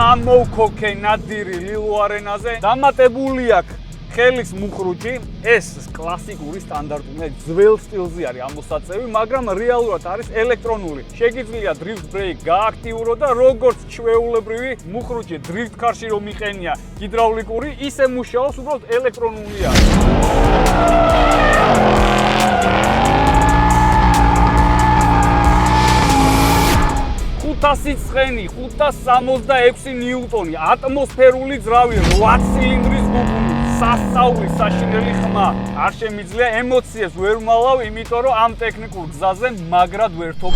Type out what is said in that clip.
ამოვქოქე ნადირი ლილო არენაზე. დამატებული აქვს ხელის მუხრუჭი, ეს კლასიკური სტანდარტული ძველ სტილზე არის ამოსაწევი, მაგრამ რეალურად არის ელექტრონული. შეგიძლია drift brake გააქტიურო და როგორც ჩვეულებრივი მუხრუჭი drift car-ში რომ იყენია ჰიდრაულიკური, ისე მუშაობს, უბრალოდ ელექტრონული არის. 500 ცხენი, 566 ნიუტონი, ატმოსფერული ძრავი, 8 ცილინდრის გუგული, სასწაული, საშინელი ხმა. არ შემიძლია ემოციებს ვერ ვალავ, იმიტომ რომ ამ ტექნიკურ გზაზე მაგრად ვერთობ.